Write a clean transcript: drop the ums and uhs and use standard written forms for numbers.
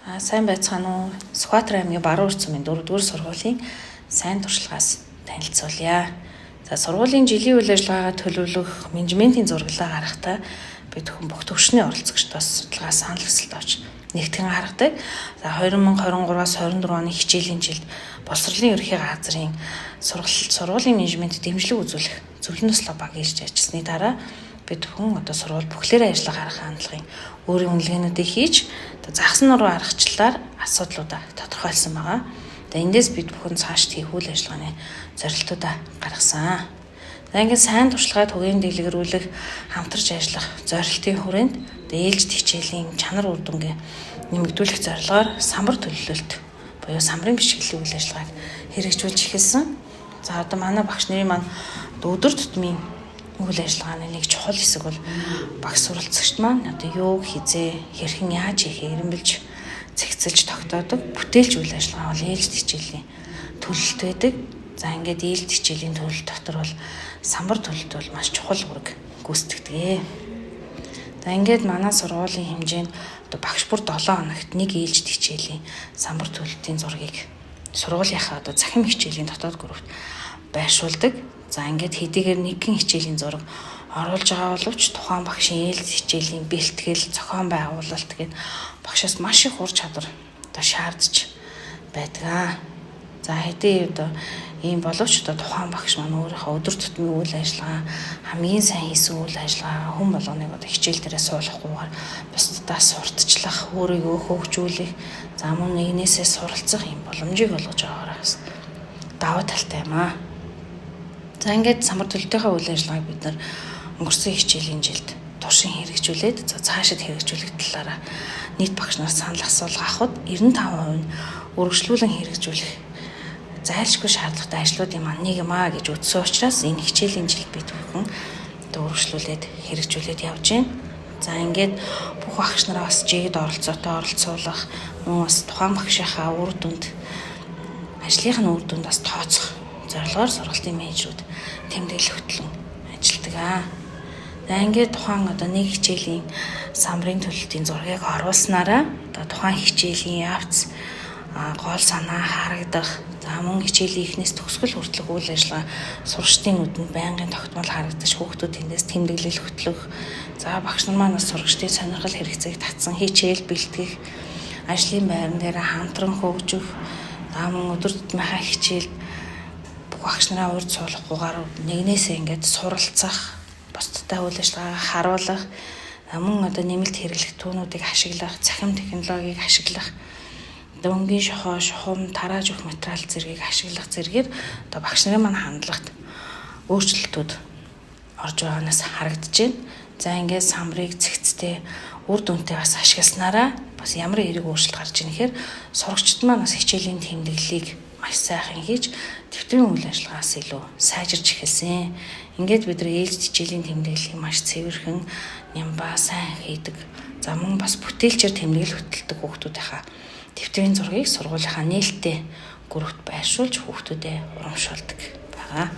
Сайн байцгаана уу? Сүхбаатар аймгийн Баруун Урцмын 4-р сургуулийн сайн туршлагаас танилцуулъя. За сургуулийн жилийн үйл ажиллагаагаа төлөвлөх менежментийн зураглалаа гаргахдаа бид бүх төвшний оролцогчдоос судалгаа санал хүсэлт авч нэгтгэн харгадаг. За 2023-аас 24 оны хичээлийн жилд боловсролын ерөнхий газрын сургуулийн менежмент дэмжлэг үзүүлэх зөвлөн төслөө баг ирж ажилласны дараа бид хүн сургууль бүхлээрээ ажиллах арга хандлагын өөрийн үнэлгээнүүдийг хийж загсан нуруу аргачлалаар асуудлуудаа тодорхойлсон байгаа. Эндээс бид бүхэн цааш хийх үйл ажиллагааны зорилтуудаа гаргасан. Ингээд сайн туршлагаа түгээн дэлгэрүүлэх, хамтарч ажиллах зорилтын хүрээнд ээлжид хичээлийн чанар үр дүнгээ нэмэгдүүлэх зорилгоор самбар төлөвлөлт буюу самбарын бишгэллийн үйл ажиллагааг хэрэгжүүлж эхэлсэн. За одоо манай багш нарын маань өдөр тутмын үйл ажиллагааны нэг чухал хэсэг бол багш суралцагчд маань юу хийзээ, хэрхэн яаж хийхээ эренбэлж цэгцэлж тогтоодог бүтээлч үйл ажиллагаа бол ээлжид хичээлийн төлөлт байдаг. За ингээд ээлжид хичээлийн төлөлт дотор бол самбар төлөлт бол маш чухал үүрэг гүйцэтгэдэг. За ингээд манай сургуулийн хэмжээнд багш бүр 7 хоногт нэг ээлжид хичээлийн самбар төлөлтийн зургийг сургуулийнхаа захим хичээлийн дотоод группт байршуулдаг. За ингээд хэдийгээр нэгэн хичээлийн зураг оруулж байгаа боловч тухайн багшийн ээлжид хичээлийн бэлтгэл, зохион байгуулалт гээд багшаас маш их ур чадвар шаардж байдаг. За хэдий ийм боловч тухайн багш маань өөрийнхөө өдөр тутмын үйл ажиллагаа хамгийн сайн хийсэн үйл ажиллагаа хүн болгоныг хичээл дээрээ суулгахгүйгээр бусдаас сурталчлах, өөрийгөө хөгжүүлэх, за мөн нэгнээсээ суралцах юм боломжийг олгож байгаагаар бас даваа талтай юм аа. За ингээд самбар төлөлтийнхаа үйл ажиллагааг бид нар өнгөрсөн хичээлийн жилд туршин хэрэгжүүлээд цаашид хэрэгжүүлэх талаараа нийт багш нар санал асуулга авахд 95% нь үргэлжлүүлэн хэрэгжүүлэх зайлшгүй шаардлагатай ажлуудын маань нэг юм аа гэж үзсэн учраас энэ хичээлийн жилд бид бүхэн үргэлжлүүлээд хэрэгжүүлээд явж байна. За ингээд бүх багш нараа бас жигд оролцуулах, мөн бас тухайн багшийнхаа үр дүнд ажлынх нь үр дүнд бас тооцох зорилгоор сургалтын менежерүүд тэмдэглэл хөтлөн ажилладаг. За ингээд тухайн нэг хичээлийн самбарын төлөлтийн зургийг оруулснараа тухайн хичээлийн явц гол санаа харагдах, за мөн хичээлийн эхнээс төгсгөл хүртэлх үйл ажиллагаа сурагчдын нүдэнд байнгын тогтмол харагдаж хүүхдүүд тэндээс тэмдэглэл хөтлөх, за багш нар маань сурагчдын сонирхол хэрэгцээг татсан хичээл бэлтгэх, ажлын байран дээр хамтран хөгжих, за мөн өдөр тутмынхаа хичээл багш нараа урьд суулгахгүйгээр нэгнээсээ ингээд суралцах, бусдтай үйл ажиллагаагаа харуулах, мөн нэмэлт хэрэглэх түүнүүдийг ашиглах, цахим технологиг ашиглах, өнгийн шухам, тарааж өгөх материал зэргийг ашиглах зэргээр багш нарын маань хандлагт өөрчлөлтүүд орж байгаанаас харагдаж байна. За ингээд самбарыг цэгцтэй, үр дүнтэй бас ашигласнараа бас ямар эерэг өөрчлөлт гарч ийн гэхээр сурагчид маань бас хичээлийн тэмдэглэлийг маш сайхан хийж дэвтрийн үйл ажиллагаас илүү сайжирч эхэлсэн. Ингээд бид нар ээлжид хичээлийн тэмдэглэлийг маш цэвэрхэн, нямбаа сайн хийдэг. За мөн бас бүтээлчээр тэмдэглэл хөтэлдэг хүүхдүүдийнхаа дэвтрийн зургийг сургуулийнхаа нээлттэй группт байршуулж хүүхдүүдэд урамшуулдаг байгаа.